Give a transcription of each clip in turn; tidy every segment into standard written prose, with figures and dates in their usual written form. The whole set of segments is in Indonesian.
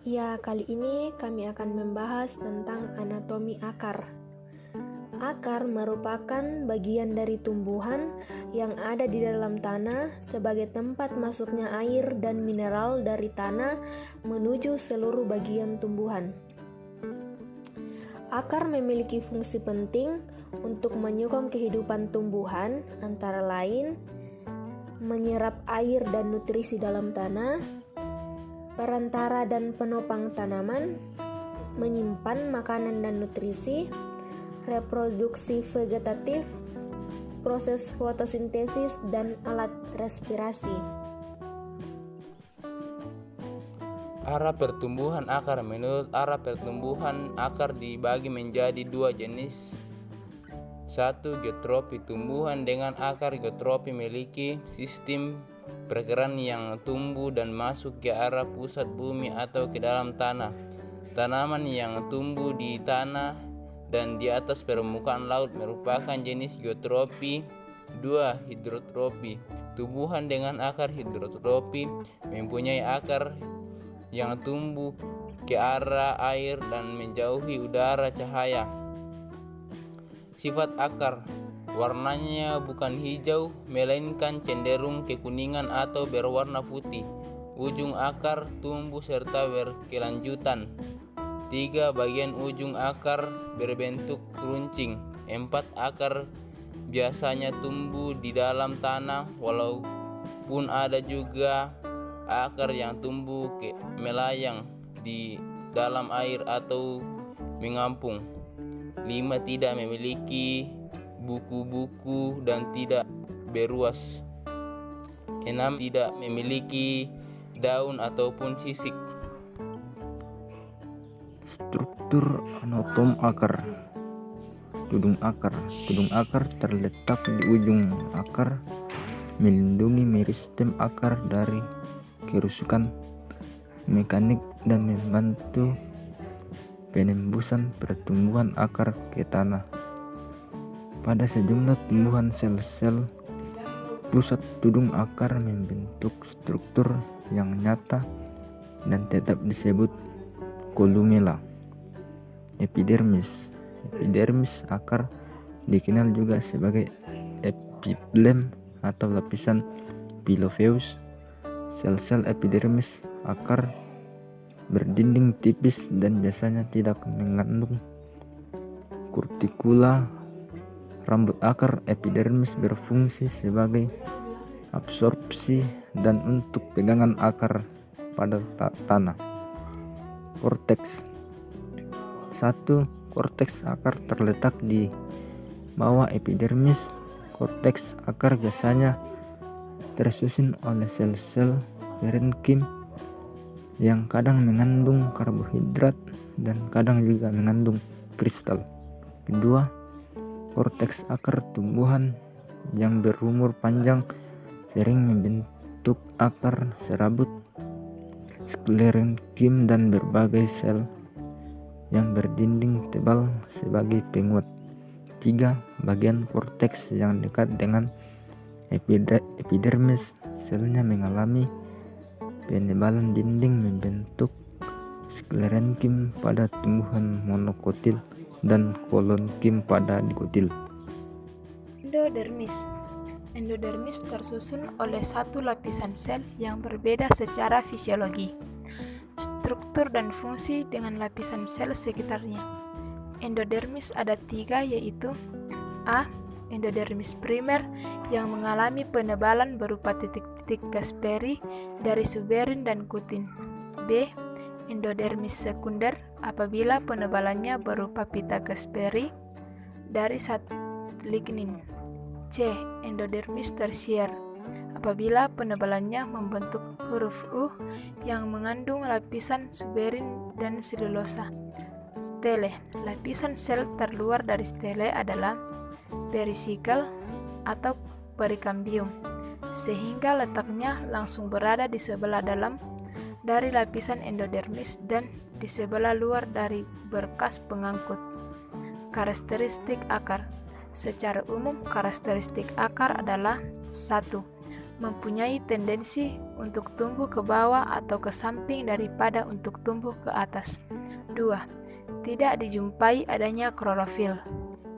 Ya, kali ini kami akan membahas tentang anatomi akar. Akar merupakan bagian dari tumbuhan yang ada di dalam tanah sebagai tempat masuknya air dan mineral dari tanah menuju seluruh bagian tumbuhan. Akar memiliki fungsi penting untuk menyokong kehidupan tumbuhan, antara lain menyerap air dan nutrisi dalam tanah, perantara dan penopang tanaman, menyimpan makanan dan nutrisi, reproduksi vegetatif, proses fotosintesis, dan alat respirasi. Arah pertumbuhan akar. Menurut arah pertumbuhan akar dibagi menjadi dua jenis. Satu, geotrofi. Tumbuhan dengan akar geotrofi memiliki sistem pergerakan yang tumbuh dan masuk ke arah pusat bumi atau ke dalam tanah. Tanaman yang tumbuh di tanah dan di atas permukaan laut merupakan jenis geotrofi. Dua, hidrotrofi. Tumbuhan dengan akar hidrotrofi mempunyai akar yang tumbuh ke arah air dan menjauhi udara cahaya. Sifat akar. Warnanya bukan hijau, melainkan cenderung kekuningan atau berwarna putih. Ujung akar tumbuh serta berkelanjutan. 3. Bagian ujung akar berbentuk runcing. 4. Akar biasanya tumbuh di dalam tanah, walaupun ada juga akar yang tumbuh melayang di dalam air atau mengapung. 5. Tidak memiliki buku-buku dan tidak beruas. 6. Tidak memiliki daun ataupun sisik. Struktur anatom akar. Tudung akar. Tudung akar terletak di ujung akar, melindungi meristem akar dari kerusakan mekanik dan membantu penembusan pertumbuhan akar ke tanah. Pada sejumlah tumbuhan, sel-sel pusat tudung akar membentuk struktur yang nyata dan tetap disebut kolumela. Epidermis. Epidermis akar dikenal juga sebagai epiflem atau lapisan piloveus. Sel-sel epidermis akar berdinding tipis dan biasanya tidak mengandung kutikula. Rambut akar epidermis berfungsi sebagai absorpsi dan untuk pegangan akar pada tanah. Korteks. 1. Korteks akar terletak di bawah epidermis. Korteks akar biasanya tersusun oleh sel-sel parenkim yang kadang mengandung karbohidrat dan kadang juga mengandung kristal. Kedua, korteks akar tumbuhan yang berumur panjang sering membentuk akar serabut, sklerenkim, dan berbagai sel yang berdinding tebal sebagai penguat. 3. Bagian korteks yang dekat dengan epidermis, selnya mengalami penebalan dinding membentuk sklerenkim pada tumbuhan monokotil dan kolonkim pada dikotil. Endodermis. Endodermis tersusun oleh satu lapisan sel yang berbeda secara fisiologi, struktur dan fungsi dengan lapisan sel sekitarnya. Endodermis ada 3, yaitu A. Endodermis primer yang mengalami penebalan berupa titik-titik Gasperi dari suberin dan kutin. B. Endodermis sekunder apabila penebalannya berupa pita Gasperi dari lignin. C. Endodermis tersier apabila penebalannya membentuk huruf U yang mengandung lapisan suberin dan selulosa. Stele. Lapisan sel terluar dari stele adalah perisikel atau perikambium, sehingga letaknya langsung berada di sebelah dalam dari lapisan endodermis dan di sebelah luar dari berkas pengangkut. Karakteristik akar. Secara umum, karakteristik akar adalah 1. mempunyai tendensi untuk tumbuh ke bawah atau ke samping daripada untuk tumbuh ke atas. 2. Tidak dijumpai adanya klorofil.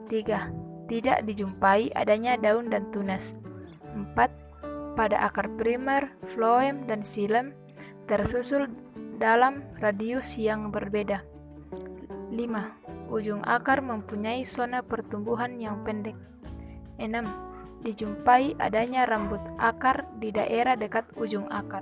3. Tidak dijumpai adanya daun dan tunas. 4. Pada akar primer, floem, dan xilem tersusul dalam radius yang berbeda. 5. Ujung akar mempunyai zona pertumbuhan yang pendek. 6. Dijumpai adanya rambut akar di daerah dekat ujung akar.